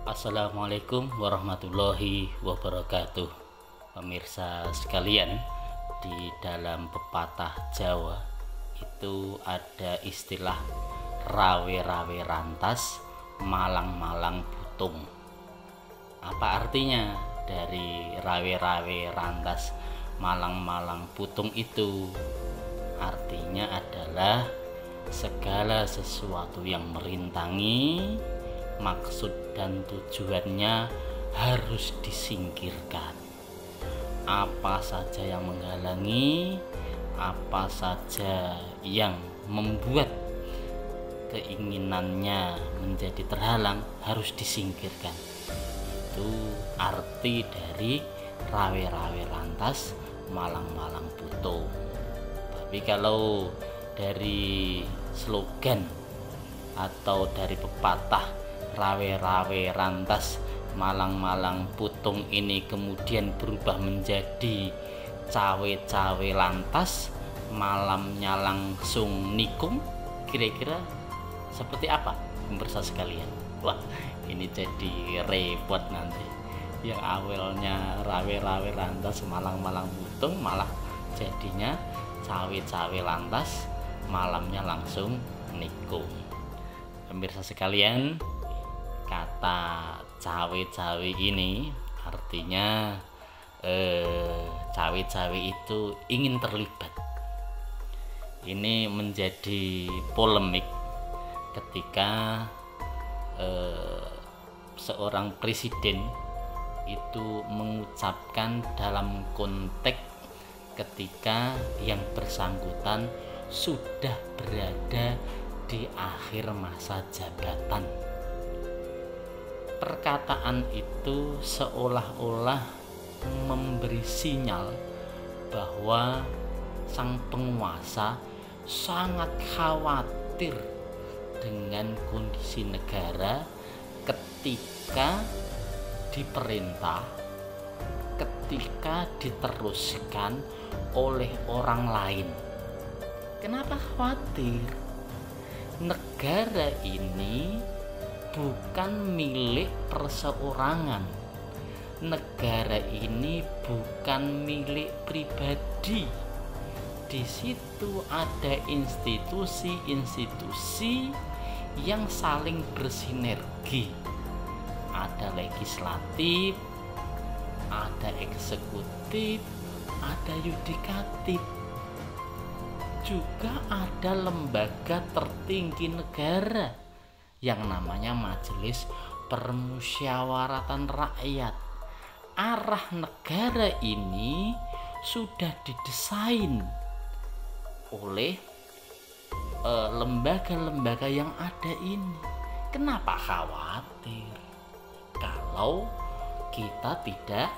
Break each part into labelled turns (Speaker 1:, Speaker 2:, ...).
Speaker 1: Assalamualaikum warahmatullahi wabarakatuh. Pemirsa sekalian, di dalam pepatah Jawa itu ada istilah rawe-rawe rantas, malang-malang putung. Apa artinya dari rawe-rawe rantas, malang-malang putung itu? Artinya adalah segala sesuatu yang merintangi maksud dan tujuannya harus disingkirkan. Apa saja yang menghalangi, apa saja yang membuat keinginannya menjadi terhalang harus disingkirkan. Itu arti dari rawe-rawe rantas, malang-malang putung. Tapi kalau dari slogan atau dari pepatah rawe-rawe rantas, malang-malang putung ini kemudian berubah menjadi cawe-cawe lantas, malamnya langsung nikung, kira-kira seperti apa pemirsa sekalian? Wah, ini jadi repot nanti. Yang awalnya rawe-rawe lantas, malang-malang putung, malah jadinya cawe-cawe lantas, malamnya langsung nikung. Pemirsa sekalian, kata cawe-cawe ini artinya cawe-cawe itu ingin terlibat. Ini menjadi polemik ketika seorang presiden itu mengucapkan dalam konteks ketika yang bersangkutan sudah berada di akhir masa jabatan. Perkataan itu seolah-olah memberi sinyal bahwa sang penguasa sangat khawatir dengan kondisi negara ketika diperintah, ketika diteruskan oleh orang lain. Kenapa khawatir? Negara ini bukan milik perseorangan. Negara ini bukan milik pribadi. Di situ ada institusi-institusi yang saling bersinergi. Ada legislatif, ada eksekutif, ada yudikatif. Juga ada lembaga tertinggi negara yang namanya Majelis Permusyawaratan Rakyat. Arah negara ini sudah didesain oleh lembaga-lembaga yang ada ini. Kenapa khawatir kalau kita tidak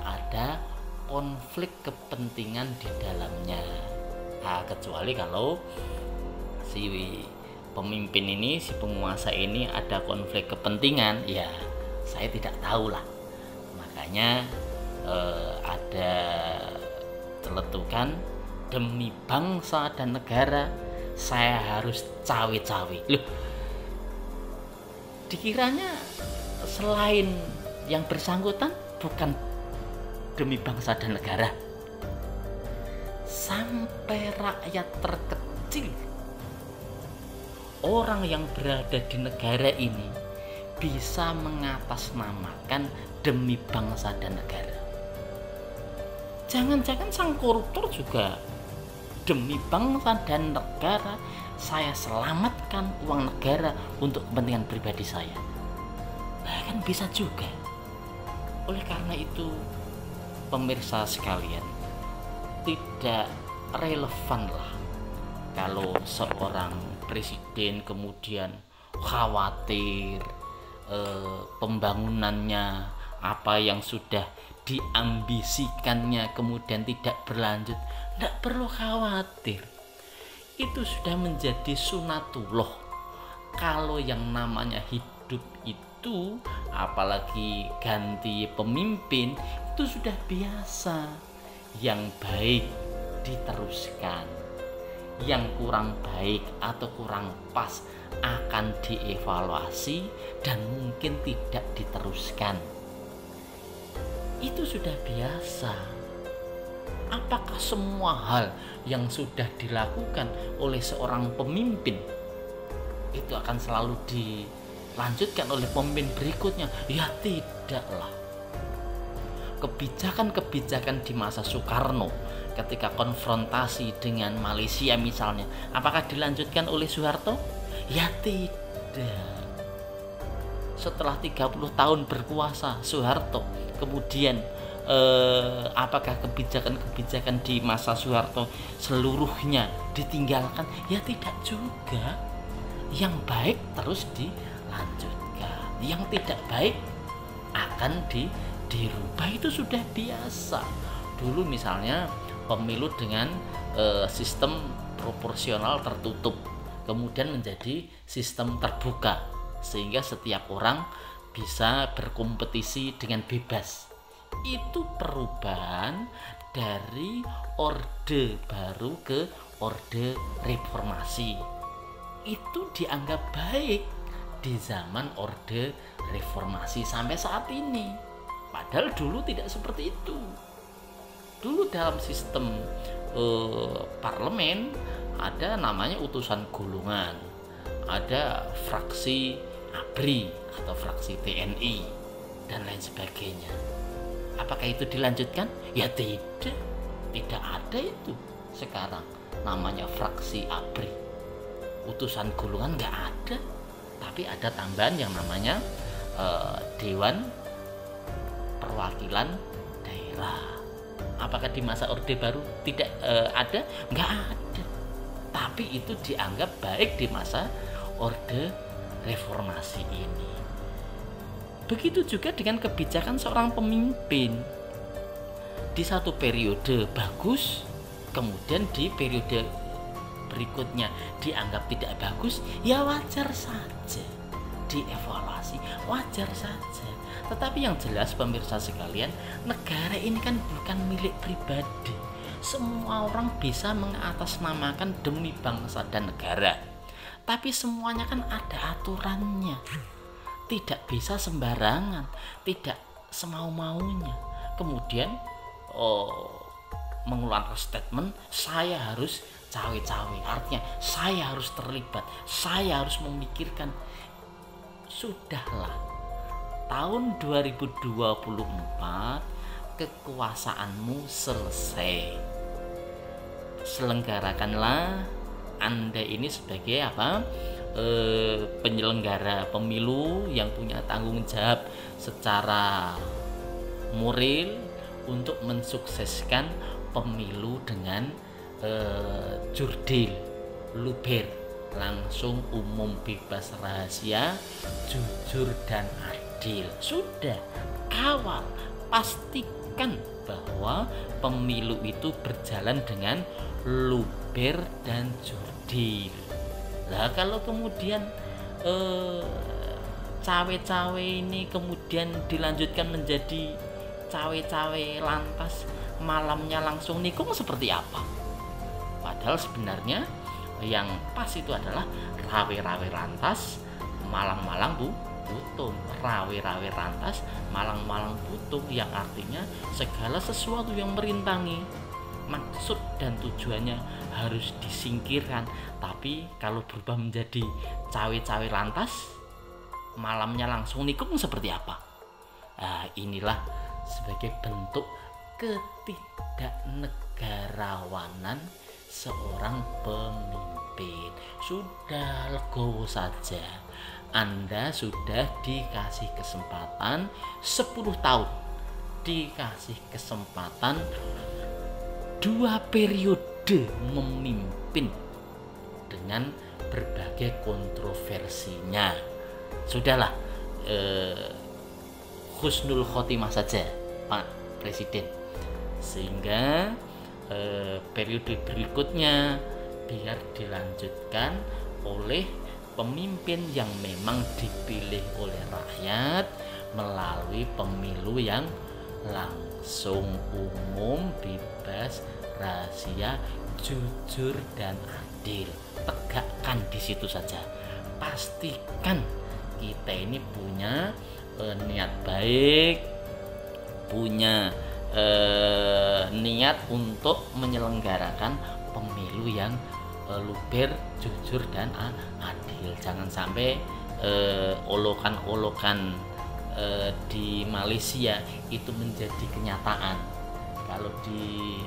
Speaker 1: ada konflik kepentingan di dalamnya? Nah, kecuali kalau si pemimpin ini, si penguasa ini ada konflik kepentingan, ya saya tidak tahu lah. Makanya ada celetukan, demi bangsa dan negara saya harus cawe-cawe. Loh, dikiranya selain yang bersangkutan bukan demi bangsa dan negara, sampai rakyat terkecil, orang yang berada di negara ini bisa mengatasnamakan demi bangsa dan negara. Jangan-jangan sang koruptor juga demi bangsa dan negara, saya selamatkan uang negara untuk kepentingan pribadi saya. Bahkan bisa juga. Oleh karena itu, pemirsa sekalian, tidak relevan lah kalau seorang presiden kemudian khawatir pembangunannya, apa yang sudah diambisikannya kemudian tidak berlanjut. Tidak perlu khawatir, itu sudah menjadi sunatullah. Kalau yang namanya hidup itu, apalagi ganti pemimpin, itu sudah biasa. Yang baik diteruskan, yang kurang baik atau kurang pas akan dievaluasi dan mungkin tidak diteruskan. Itu sudah biasa. Apakah semua hal yang sudah dilakukan oleh seorang pemimpin itu akan selalu dilanjutkan oleh pemimpin berikutnya? Ya tidaklah. Kebijakan-kebijakan di masa Soekarno ketika konfrontasi dengan Malaysia misalnya, apakah dilanjutkan oleh Soeharto? Ya tidak. Setelah 30 tahun berkuasa Soeharto, kemudian apakah kebijakan-kebijakan di masa Soeharto seluruhnya ditinggalkan? Ya tidak juga. Yang baik terus dilanjutkan, yang tidak baik akan dirubah. Itu sudah biasa. Dulu misalnya pemilu dengan sistem proporsional tertutup, kemudian menjadi sistem terbuka, sehingga setiap orang bisa berkompetisi dengan bebas. Itu perubahan dari orde baru ke orde reformasi. Itu dianggap baik di zaman orde reformasi sampai saat ini. Padahal dulu tidak seperti itu. Dulu dalam sistem parlemen ada namanya utusan golongan, ada fraksi ABRI atau fraksi TNI dan lain sebagainya. Apakah itu dilanjutkan? Ya tidak. Tidak ada itu sekarang namanya fraksi ABRI. Utusan golongan nggak ada. Tapi ada tambahan yang namanya Dewan Perwakilan Daerah. Apakah di masa orde baru tidak ada? Nggak ada. Tapi itu dianggap baik di masa orde reformasi ini. Begitu juga dengan kebijakan seorang pemimpin. Di satu periode bagus, kemudian di periode berikutnya dianggap tidak bagus, ya wajar saja dievaluasi, wajar saja. Tetapi yang jelas pemirsa sekalian, negara ini kan bukan milik pribadi. Semua orang bisa mengatasnamakan demi bangsa dan negara. Tapi semuanya kan ada aturannya. Tidak bisa sembarangan, tidak semau-maunya. Kemudian mengeluarkan statement, saya harus cawe-cawe. Artinya saya harus terlibat, saya harus memikirkan. Sudahlah. Tahun 2024 kekuasaanmu selesai. Selenggarakanlah Anda ini sebagai penyelenggara pemilu yang punya tanggung jawab secara moral untuk mensukseskan pemilu dengan jurdil, luber, langsung, umum, bebas, rahasia, jujur dan adil. Sudah, kawal, pastikan bahwa pemilu itu berjalan dengan luber dan jurdil. Lah kalau kemudian cawe-cawe ini kemudian dilanjutkan menjadi cawe-cawe lantas, malamnya langsung nikung, seperti apa? Padahal sebenarnya yang pas itu adalah rawe-rawe lantas, malang-malang butung. Rawe-rawe lantas, malang-malang butung, yang artinya segala sesuatu yang merintangi maksud dan tujuannya harus disingkirkan. Tapi kalau berubah menjadi cawe-cawe lantas, malamnya langsung nikung, seperti apa? Nah, inilah sebagai bentuk ketidaknegarawanan seorang pemimpin. Sudah, legowo saja. Anda sudah dikasih kesempatan 10 tahun, dikasih kesempatan 2 periode memimpin dengan berbagai kontroversinya. Sudahlah, husnul khotimah saja Pak Presiden, sehingga periode berikutnya biar dilanjutkan oleh pemimpin yang memang dipilih oleh rakyat melalui pemilu yang langsung, umum, bebas, rahasia, jujur dan adil. adil. Tegakkan di situ saja. Pastikan kita ini punya niat baik, punya niat untuk menyelenggarakan pemilu yang luber, jujur dan adil. Jangan sampai olokan-olokan di Malaysia itu menjadi kenyataan. Kalau di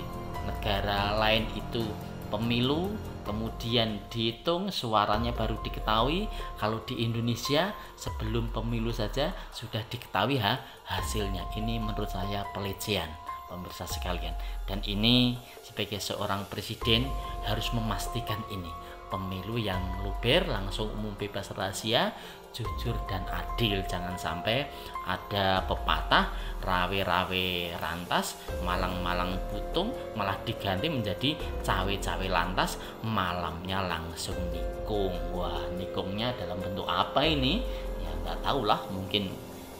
Speaker 1: negara lain itu pemilu kemudian dihitung suaranya baru diketahui, kalau di Indonesia sebelum pemilu saja sudah diketahui hasilnya. Ini menurut saya pelecehan, pemirsa sekalian, dan ini sebagai seorang presiden harus memastikan ini pemilu yang luber, langsung, umum, bebas rahasia, jujur dan adil. Jangan sampai ada pepatah rawe-rawe rantas, malang-malang putung, malah diganti menjadi cawe-cawe lantas, malamnya langsung nikung. Wah, nikungnya dalam bentuk apa ini? Ya nggak tahu lah, mungkin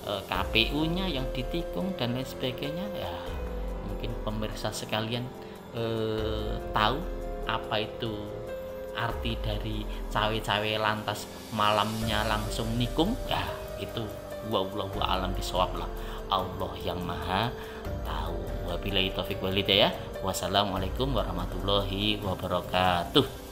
Speaker 1: KPU-nya yang ditikung dan lain sebagainya. Ya mungkin pemirsa sekalian tahu apa itu arti dari cawe-cawe lantas malamnya langsung nikung. Ya itu wallahu a'lam bishawab lah, Allah yang maha tahu. Wabillahi taufiq wal hidayah. Wassalamualaikum warahmatullahi wabarakatuh.